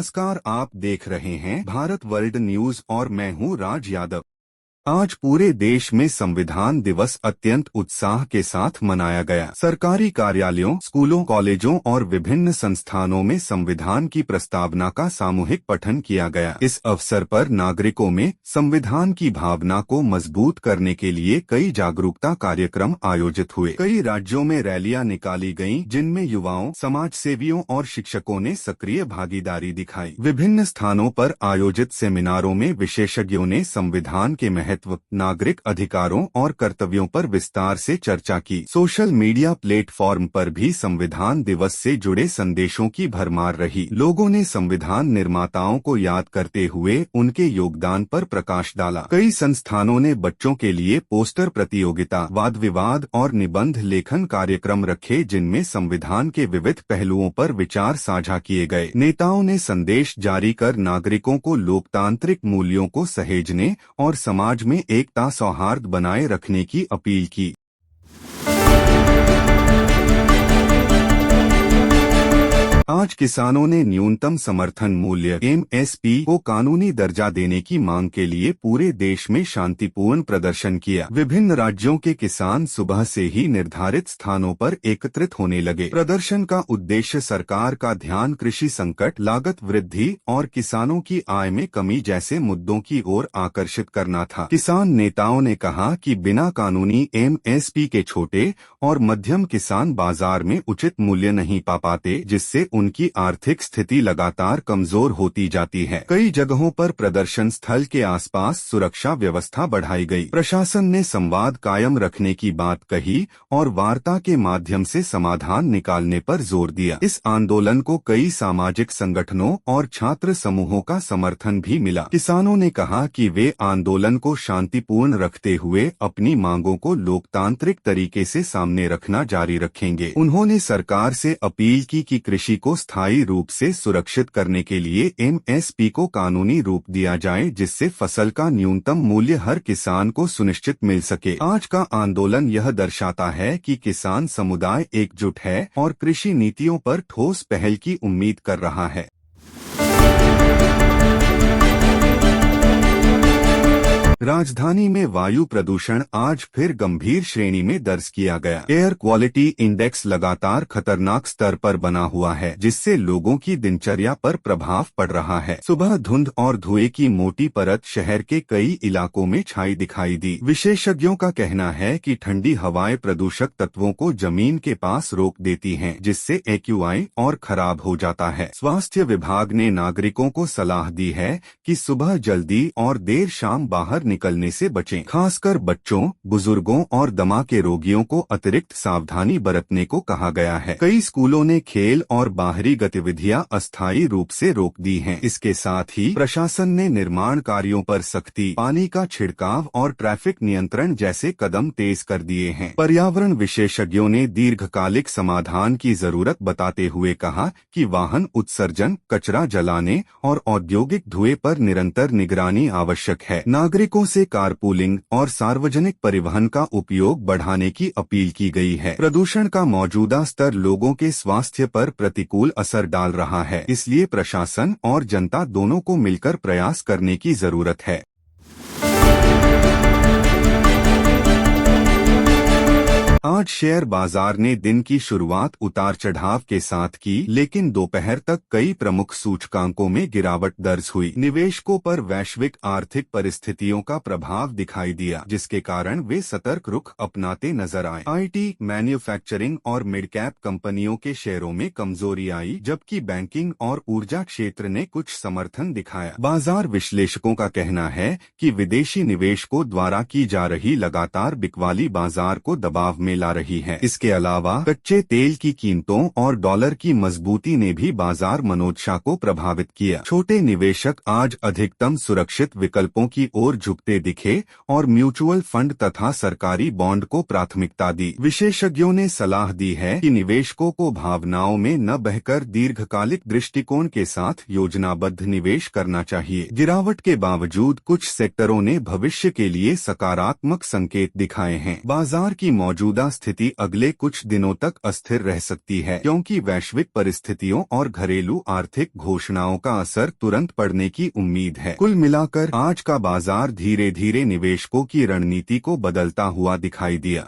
नमस्कार, आप देख रहे हैं भारत वर्ल्ड न्यूज और मैं हूं राज यादव। आज पूरे देश में संविधान दिवस अत्यंत उत्साह के साथ मनाया गया। सरकारी कार्यालयों, स्कूलों, कॉलेजों और विभिन्न संस्थानों में संविधान की प्रस्तावना का सामूहिक पठन किया गया। इस अवसर पर नागरिकों में संविधान की भावना को मजबूत करने के लिए कई जागरूकता कार्यक्रम आयोजित हुए। कई राज्यों में रैलियां निकाली गईं, जिनमें युवाओं, समाज सेवियों और शिक्षकों ने सक्रिय भागीदारी दिखाई। विभिन्न स्थानों पर आयोजित सेमिनारों में विशेषज्ञों ने संविधान के महत्व, नागरिक अधिकारों और कर्तव्यों पर विस्तार से चर्चा की। सोशल मीडिया प्लेटफॉर्म पर भी संविधान दिवस से जुड़े संदेशों की भरमार रही। लोगों ने संविधान निर्माताओं को याद करते हुए उनके योगदान पर प्रकाश डाला। कई संस्थानों ने बच्चों के लिए पोस्टर प्रतियोगिता, वाद विवाद और निबंध लेखन कार्यक्रम रखे, जिनमें संविधान के विविध पहलुओं पर विचार साझा किए गए। नेताओं ने संदेश जारी कर नागरिकों को लोकतांत्रिक मूल्यों को सहेजने और समाज में एकता, सौहार्द बनाए रखने की अपील की। आज किसानों ने न्यूनतम समर्थन मूल्य (MSP) को कानूनी दर्जा देने की मांग के लिए पूरे देश में शांतिपूर्ण प्रदर्शन किया। विभिन्न राज्यों के किसान सुबह से ही निर्धारित स्थानों पर एकत्रित होने लगे। प्रदर्शन का उद्देश्य सरकार का ध्यान कृषि संकट, लागत वृद्धि और किसानों की आय में कमी जैसे मुद्दों की ओर आकर्षित करना था। किसान नेताओं ने कहा कि बिना कानूनी MSP के छोटे और मध्यम किसान बाजार में उचित मूल्य नहीं पा पाते, जिससे उनकी आर्थिक स्थिति लगातार कमजोर होती जाती है। कई जगहों पर प्रदर्शन स्थल के आसपास सुरक्षा व्यवस्था बढ़ाई गई। प्रशासन ने संवाद कायम रखने की बात कही और वार्ता के माध्यम से समाधान निकालने पर जोर दिया। इस आंदोलन को कई सामाजिक संगठनों और छात्र समूहों का समर्थन भी मिला। किसानों ने कहा कि वे आंदोलन को शांतिपूर्ण रखते हुए अपनी मांगों को लोकतांत्रिक तरीके से सामने रखना जारी रखेंगे। उन्होंने सरकार से अपील की कि कृषि को स्थायी रूप से सुरक्षित करने के लिए MSP को कानूनी रूप दिया जाए, जिससे फसल का न्यूनतम मूल्य हर किसान को सुनिश्चित मिल सके। आज का आंदोलन यह दर्शाता है कि किसान समुदाय एकजुट है और कृषि नीतियों पर ठोस पहल की उम्मीद कर रहा है। राजधानी में वायु प्रदूषण आज फिर गंभीर श्रेणी में दर्ज किया गया। एयर क्वालिटी इंडेक्स लगातार खतरनाक स्तर पर बना हुआ है, जिससे लोगों की दिनचर्या पर प्रभाव पड़ रहा है। सुबह धुंध और धुएं की मोटी परत शहर के कई इलाकों में छाई दिखाई दी। विशेषज्ञों का कहना है कि ठंडी हवाएं प्रदूषक तत्वों को जमीन के पास रोक देती हैं, जिससे AQI और खराब हो जाता है। स्वास्थ्य विभाग ने नागरिकों को सलाह दी है कि सुबह जल्दी और देर शाम बाहर निकलने से बचें। खासकर बच्चों, बुजुर्गों और दमा के रोगियों को अतिरिक्त सावधानी बरतने को कहा गया है। कई स्कूलों ने खेल और बाहरी गतिविधियां अस्थायी रूप से रोक दी हैं। इसके साथ ही प्रशासन ने निर्माण कार्यों पर सख्ती, पानी का छिड़काव और ट्रैफिक नियंत्रण जैसे कदम तेज कर दिए हैं। पर्यावरण विशेषज्ञों ने दीर्घकालिक समाधान की जरूरत बताते हुए कहा कि वाहन उत्सर्जन, कचरा जलाने और औद्योगिक धुएं पर निरंतर निगरानी आवश्यक है। नागरिकों से कारपूलिंग और सार्वजनिक परिवहन का उपयोग बढ़ाने की अपील की गई है। प्रदूषण का मौजूदा स्तर लोगों के स्वास्थ्य पर प्रतिकूल असर डाल रहा है, इसलिए प्रशासन और जनता दोनों को मिलकर प्रयास करने की जरूरत है। आज शेयर बाजार ने दिन की शुरुआत उतार चढ़ाव के साथ की, लेकिन दोपहर तक कई प्रमुख सूचकांकों में गिरावट दर्ज हुई। निवेशकों पर वैश्विक आर्थिक परिस्थितियों का प्रभाव दिखाई दिया, जिसके कारण वे सतर्क रुख अपनाते नजर आए। IT, मैन्युफैक्चरिंग और मिड कैप कंपनियों के शेयरों में कमजोरी आई, जबकि बैंकिंग और ऊर्जा क्षेत्र ने कुछ समर्थन दिखाया। बाजार विश्लेषकों का कहना है कि विदेशी निवेशकों द्वारा की जा रही लगातार बिकवाली बाजार को दबाव में ला रही है। इसके अलावा कच्चे तेल की कीमतों और डॉलर की मजबूती ने भी बाजार मनोदशा को प्रभावित किया। छोटे निवेशक आज अधिकतम सुरक्षित विकल्पों की ओर झुकते दिखे और म्यूचुअल फंड तथा सरकारी बॉन्ड को प्राथमिकता दी। विशेषज्ञों ने सलाह दी है कि निवेशकों को भावनाओं में न बहकर दीर्घकालिक दृष्टिकोण के साथ योजनाबद्ध निवेश करना चाहिए। गिरावट के बावजूद कुछ सेक्टरों ने भविष्य के लिए सकारात्मक संकेत दिखाए हैं। बाजार की मौजूदा मौजूदा स्थिति अगले कुछ दिनों तक अस्थिर रह सकती है, क्योंकि वैश्विक परिस्थितियों और घरेलू आर्थिक घोषणाओं का असर तुरंत पड़ने की उम्मीद है। कुल मिलाकर आज का बाजार धीरे धीरे निवेशकों की रणनीति को बदलता हुआ दिखाई दिया।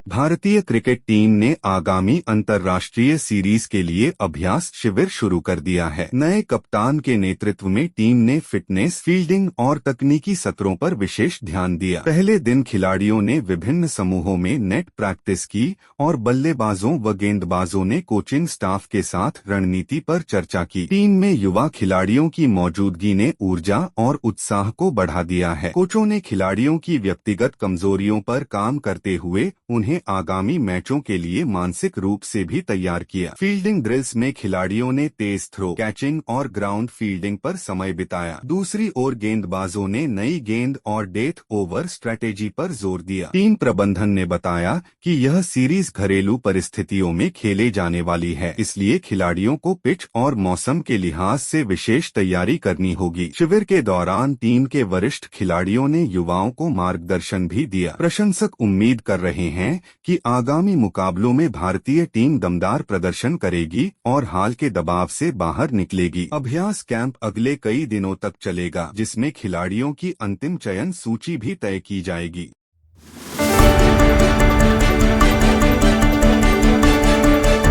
भारतीय क्रिकेट टीम ने आगामी अंतर्राष्ट्रीय सीरीज के लिए अभ्यास शिविर शुरू कर दिया है। नए कप्तान के नेतृत्व में टीम ने फिटनेस, फील्डिंग और तकनीकी सत्रों पर विशेष ध्यान दिया। पहले दिन खिलाड़ियों ने विभिन्न समूहों में नेट प्रैक्टिस की और बल्लेबाजों व गेंदबाजों ने कोचिंग स्टाफ के साथ रणनीति पर चर्चा की। टीम में युवा खिलाड़ियों की मौजूदगी ने ऊर्जा और उत्साह को बढ़ा दिया है। कोचों ने खिलाड़ियों की व्यक्तिगत कमजोरियों पर काम करते हुए उन्हें आगामी मैचों के लिए मानसिक रूप से भी तैयार किया। फील्डिंग ड्रिल्स में खिलाड़ियों ने तेज थ्रो, कैचिंग और ग्राउंड फील्डिंग पर समय बिताया। दूसरी ओर गेंदबाजों ने नई गेंद और डेथ ओवर स्ट्रेटेजी पर जोर दिया। टीम प्रबंधन ने बताया कि यह सीरीज घरेलू परिस्थितियों में खेले जाने वाली है, इसलिए खिलाड़ियों को पिच और मौसम के लिहाज से विशेष तैयारी करनी होगी। शिविर के दौरान टीम के वरिष्ठ खिलाड़ियों ने युवाओं को मार्गदर्शन भी दिया। प्रशंसक उम्मीद कर रहे हैं कि आगामी मुकाबलों में भारतीय टीम दमदार प्रदर्शन करेगी और हाल के दबाव से बाहर निकलेगी। अभ्यास कैंप अगले कई दिनों तक चलेगा, जिसमें खिलाड़ियों की अंतिम चयन सूची भी तय की जाएगी।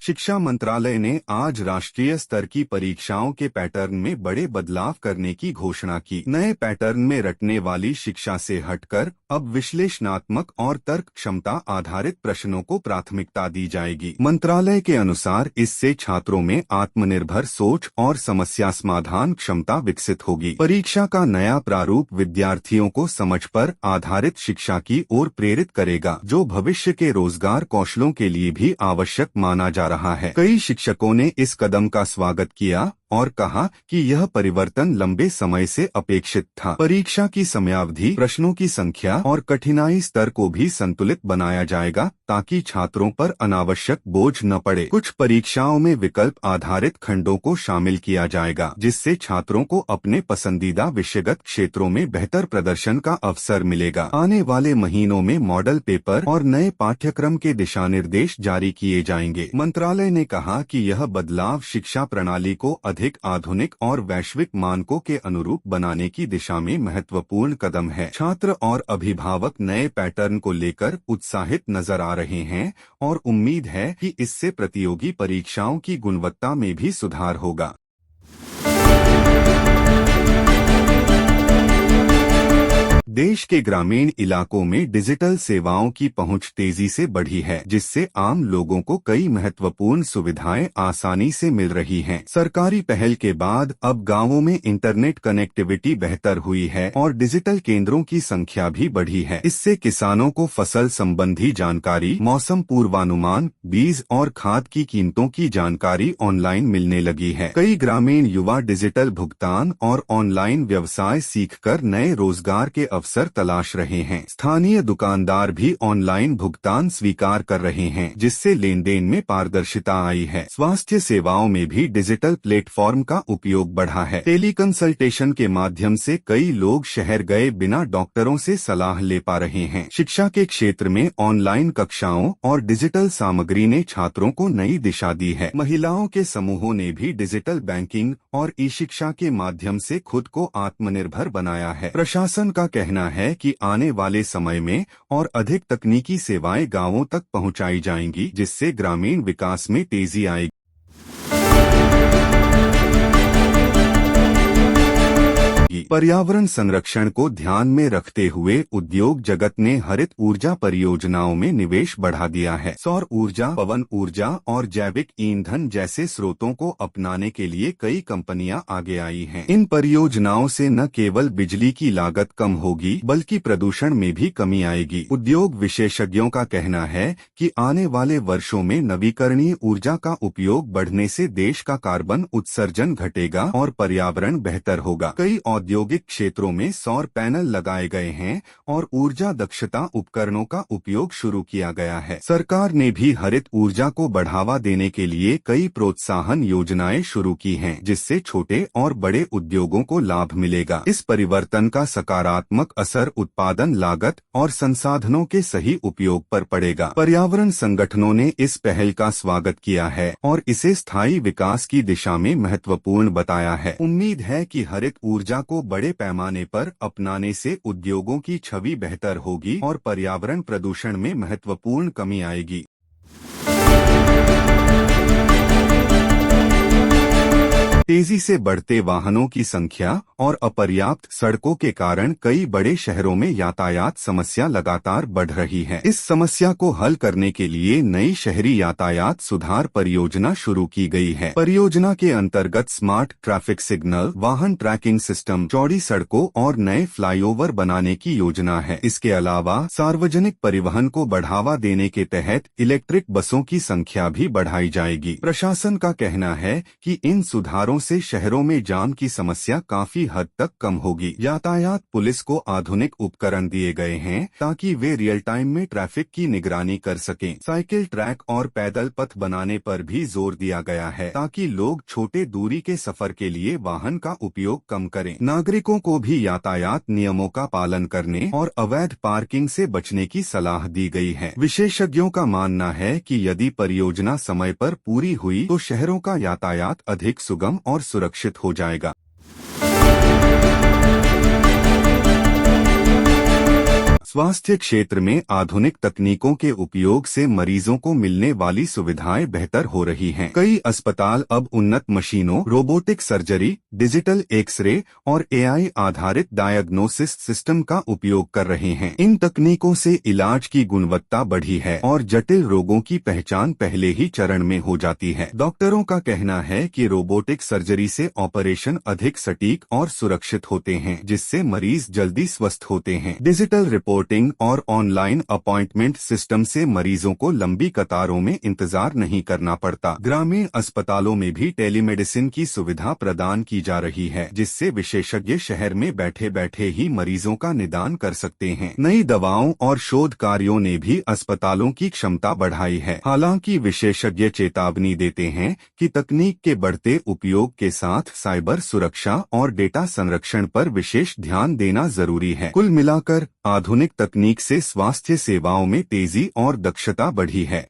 शिक्षा मंत्रालय ने आज राष्ट्रीय स्तर की परीक्षाओं के पैटर्न में बड़े बदलाव करने की घोषणा की। नए पैटर्न में रटने वाली शिक्षा से हटकर अब विश्लेषणात्मक और तर्क क्षमता आधारित प्रश्नों को प्राथमिकता दी जाएगी। मंत्रालय के अनुसार इससे छात्रों में आत्मनिर्भर सोच और समस्या समाधान क्षमता विकसित होगी। परीक्षा का नया प्रारूप विद्यार्थियों को समझ पर आधारित शिक्षा की ओर प्रेरित करेगा, जो भविष्य के रोजगार कौशलों के लिए भी आवश्यक माना जा रहा है। कई शिक्षकों ने इस कदम का स्वागत किया और कहा कि यह परिवर्तन लंबे समय से अपेक्षित था। परीक्षा की समयावधि, प्रश्नों की संख्या और कठिनाई स्तर को भी संतुलित बनाया जाएगा, ताकि छात्रों पर अनावश्यक बोझ न पड़े। कुछ परीक्षाओं में विकल्प आधारित खंडों को शामिल किया जाएगा, जिससे छात्रों को अपने पसंदीदा विषयगत क्षेत्रों में बेहतर प्रदर्शन का अवसर मिलेगा। आने वाले महीनों में मॉडल पेपर और नए पाठ्यक्रम के दिशानिर्देश जारी किए जाएंगे। मंत्रालय ने कहा कि यह बदलाव शिक्षा प्रणाली को अधिक आधुनिक और वैश्विक मानकों के अनुरूप बनाने की दिशा में महत्वपूर्ण कदम है। छात्र और अभिभावक नए पैटर्न को लेकर उत्साहित नजर आ रहे हैं और उम्मीद है कि इससे प्रतियोगी परीक्षाओं की गुणवत्ता में भी सुधार होगा। देश के ग्रामीण इलाकों में डिजिटल सेवाओं की पहुंच तेजी से बढ़ी है, जिससे आम लोगों को कई महत्वपूर्ण सुविधाएं आसानी से मिल रही हैं। सरकारी पहल के बाद अब गांवों में इंटरनेट कनेक्टिविटी बेहतर हुई है और डिजिटल केंद्रों की संख्या भी बढ़ी है। इससे किसानों को फसल संबंधी जानकारी, मौसम पूर्वानुमान, बीज और खाद की कीमतों की जानकारी ऑनलाइन मिलने लगी है। कई ग्रामीण युवा डिजिटल भुगतान और ऑनलाइन व्यवसाय सीखकर नए रोजगार के अवसर तलाश रहे हैं। स्थानीय दुकानदार भी ऑनलाइन भुगतान स्वीकार कर रहे हैं, जिससे लेन देन में पारदर्शिता आई है। स्वास्थ्य सेवाओं में भी डिजिटल प्लेटफॉर्म का उपयोग बढ़ा है। टेलीकंसल्टेशन के माध्यम से कई लोग शहर गए बिना डॉक्टरों से सलाह ले पा रहे हैं। शिक्षा के क्षेत्र में ऑनलाइन कक्षाओं और डिजिटल सामग्री ने छात्रों को नई दिशा दी है। महिलाओं के समूहों ने भी डिजिटल बैंकिंग और ई शिक्षा के माध्यम से खुद को आत्मनिर्भर बनाया है। प्रशासन का कहना है कि आने वाले समय में और अधिक तकनीकी सेवाएं गांवों तक पहुंचाई जाएंगी, जिससे ग्रामीण विकास में तेजी आएगी। पर्यावरण संरक्षण को ध्यान में रखते हुए उद्योग जगत ने हरित ऊर्जा परियोजनाओं में निवेश बढ़ा दिया है। सौर ऊर्जा, पवन ऊर्जा और जैविक ईंधन जैसे स्रोतों को अपनाने के लिए कई कंपनियां आगे आई हैं। इन परियोजनाओं से न केवल बिजली की लागत कम होगी, बल्कि प्रदूषण में भी कमी आएगी। उद्योग विशेषज्ञों का कहना है कि आने वाले वर्षों में नवीकरणीय ऊर्जा का उपयोग बढ़ने से देश का कार्बन उत्सर्जन घटेगा और पर्यावरण बेहतर होगा। कई औद्योगिक क्षेत्रों में सौर पैनल लगाए गए हैं और ऊर्जा दक्षता उपकरणों का उपयोग शुरू किया गया है। सरकार ने भी हरित ऊर्जा को बढ़ावा देने के लिए कई प्रोत्साहन योजनाएं शुरू की हैं, जिससे छोटे और बड़े उद्योगों को लाभ मिलेगा। इस परिवर्तन का सकारात्मक असर उत्पादन लागत और संसाधनों के सही उपयोग पर पड़ेगा। पर्यावरण संगठनों ने इस पहल का स्वागत किया है और इसे स्थायी विकास की दिशा में महत्वपूर्ण बताया है। उम्मीद है कि हरित ऊर्जा को बड़े पैमाने पर अपनाने से उद्योगों की छवि बेहतर होगी और पर्यावरण प्रदूषण में महत्वपूर्ण कमी आएगी। तेजी से बढ़ते वाहनों की संख्या और अपर्याप्त सड़कों के कारण कई बड़े शहरों में यातायात समस्या लगातार बढ़ रही है। इस समस्या को हल करने के लिए नई शहरी यातायात सुधार परियोजना शुरू की गई है। परियोजना के अंतर्गत स्मार्ट ट्रैफिक सिग्नल, वाहन ट्रैकिंग सिस्टम, चौड़ी सड़कों और नए फ्लाईओवर बनाने की योजना है। इसके अलावा सार्वजनिक परिवहन को बढ़ावा देने के तहत इलेक्ट्रिक बसों की संख्या भी बढ़ाई जाएगी। प्रशासन का कहना है कि इन सुधारों से शहरों में जाम की समस्या काफी हद तक कम होगी। यातायात पुलिस को आधुनिक उपकरण दिए गए हैं ताकि वे रियल टाइम में ट्रैफिक की निगरानी कर सकें। साइकिल ट्रैक और पैदल पथ बनाने पर भी जोर दिया गया है ताकि लोग छोटे दूरी के सफर के लिए वाहन का उपयोग कम करें। नागरिकों को भी यातायात नियमों का पालन करने और अवैध पार्किंग से बचने की सलाह दी गई है। विशेषज्ञों का मानना है कि यदि परियोजना समय पर पूरी हुई तो शहरों का यातायात अधिक सुगम और सुरक्षित हो जाएगा। स्वास्थ्य क्षेत्र में आधुनिक तकनीकों के उपयोग से मरीजों को मिलने वाली सुविधाएं बेहतर हो रही हैं। कई अस्पताल अब उन्नत मशीनों, रोबोटिक सर्जरी, डिजिटल एक्सरे और एआई आधारित डायग्नोसिस सिस्टम का उपयोग कर रहे हैं। इन तकनीकों से इलाज की गुणवत्ता बढ़ी है और जटिल रोगों की पहचान पहले ही चरण में हो जाती है। डॉक्टरों का कहना है कि रोबोटिक सर्जरी से ऑपरेशन अधिक सटीक और सुरक्षित होते हैं, जिससे मरीज जल्दी स्वस्थ होते हैं। डिजिटल रिपोर्टिंग और ऑनलाइन अपॉइंटमेंट सिस्टम से मरीजों को लंबी कतारों में इंतजार नहीं करना पड़ता। ग्रामीण अस्पतालों में भी टेलीमेडिसिन की सुविधा प्रदान की जा रही है, जिससे विशेषज्ञ शहर में बैठे बैठे ही मरीजों का निदान कर सकते हैं। नई दवाओं और शोध कार्यों ने भी अस्पतालों की क्षमता बढ़ाई है। हालांकि विशेषज्ञ चेतावनी देते हैं कि तकनीक के बढ़ते उपयोग के साथ साइबर सुरक्षा और डेटा संरक्षण पर विशेष ध्यान देना जरूरी है। कुल मिलाकर आधुनिक तकनीक से स्वास्थ्य सेवाओं में तेजी और दक्षता बढ़ी है।